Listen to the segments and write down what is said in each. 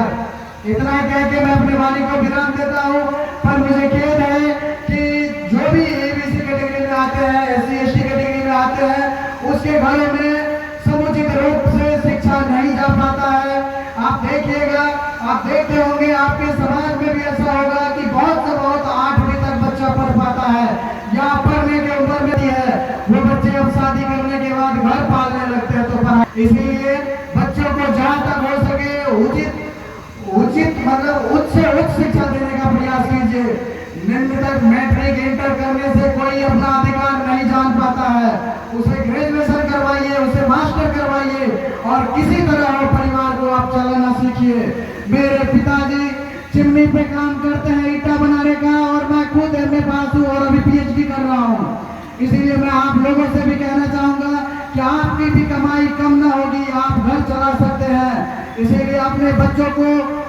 यार। इतना कह के मैं अपने वाणी को विराम देता हूँ। पर मुझे खेद है कि जो भी एबीसी कैटेगरी में आते हैं, एससी एसटी कैटेगरी में आते हैं, उसके घरों में समुचित रूप से शिक्षा नहीं जा पाता है। आप देखिएगा, आप देखते होंगे आपके समाज में भी ऐसा होगा कि बहुत से बहुत 8वीं तक बच्चा पढ़ पाता है या पढ़ने के उम्र में है, वो बच्चे अब शादी करने के बाद घर पालने लगते हैं। तो इसीलिए बच्चों को जहाँ तक हो सके उचित मतलब उच्च से उच्च शिक्षा देने का प्रयास कीजिए। निम्न तक मैट्रिक इंटर करने से कोई अपना अधिकार नहीं जान पाता है। उसे ग्रेजुएशन करवाइए, उसे मास्टर करवाइए और किसी तरह वो परिवार को आप चलाना सीखिए। मेरे पिताजी चिमनी पे काम करते हैं ईटा बनाने का, और मैं खुद एमए पास हूँ और अभी पीएचडी कर रहा हूँ। इसीलिए मैं आप लोगों से भी कहना चाहूंगा कि आपकी भी कमाई कम ना होगी, आप घर चला सकते हैं। इसीलिए अपने बच्चों को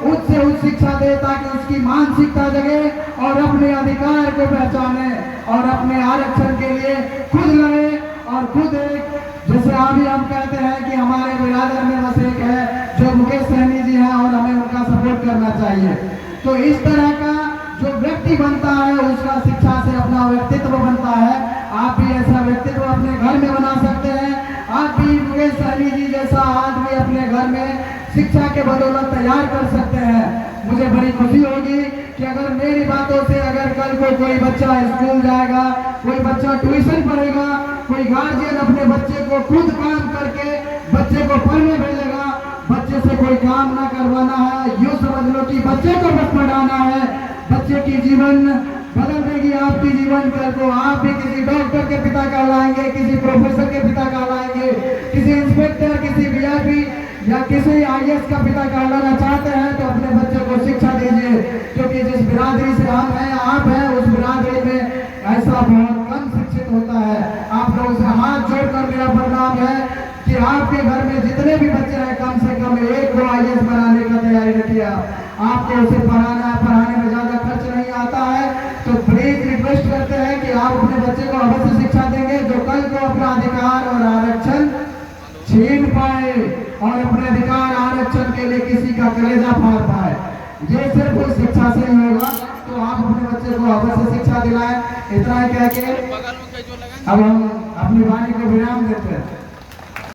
उच्च से उच्च शिक्षा दे ताकि उसकी मानसिकता जगे और अपने अधिकार को पहचाने और अपने आरक्षण के लिए खुद लड़े और खुद एक, जैसे अभी हम कहते हैं कि हमारे बिरादर में बस एक है जो मुकेश सहनी जी हैं और हमें उनका सपोर्ट करना चाहिए। तो इस तरह का जो व्यक्ति बनता है उसका शिक्षा से अपना व्यक्तित्व बनता है। आप भी ऐसा व्यक्तित्व अपने घर में बना सकते हैं। आप भी मुकेश सहनी जी जैसा आदमी अपने घर में शिक्षा के बदौलत तैयार कर सकते हैं। मुझे बड़ी खुशी होगी कि अगर मेरी बातों से अगर कल को कोई बच्चा स्कूल जाएगा, कोई बच्चा ट्यूशन पढ़ेगा, कोई गार्जियन अपने बच्चे को खुद काम करके बच्चे को पढ़ने भेजेगा, बच्चे से कोई काम ना करवाना है, यूँ समझ लो कि बच्चे को बस पढ़ाना है, बच्चे की जीवन बदल देगी आपकी जीवन कल को। आप भी किसी डॉक्टर के पिता कहलाएंगे, किसी प्रोफेसर के पिता कहलाएंगे, किसी इंस्पेक्टर, किसी वीआईपी या किसी आईएएस का पिता कहलाना चाहते हैं तो अपने बच्चे को शिक्षा दीजिए। क्योंकि जिस बिरादरी से हम हैं, आप हैं, उस बिरादरी में ऐसा बहुत कम शिक्षित होता है। आप लोगों से हाथ जोड़कर मेरा प्रणाम है कि आपके घर में जितने भी बच्चे हैं कम से कम एक को आईएएस बनाने का तैयारी रखिए। आपको उसे पढ़ाना है, पढ़ाने में ज्यादा खर्च नहीं आता है। तो प्लीज रिक्वेस्ट करते हैं कि आप अपने बच्चे को अवश्य शिक्षा देंगे जो कल को अपना अधिकार और आरक्षण छीन पाए और अपने अधिकार आरक्षण के लिए किसी का कलेजा फाड़ पाए। ये सिर्फ उस शिक्षा से ही होगा। तो आप अपने बच्चे को अवश्य शिक्षा दिलाएं। इतना ही कह के अब हम अपनी वाणी को विराम देते हैं।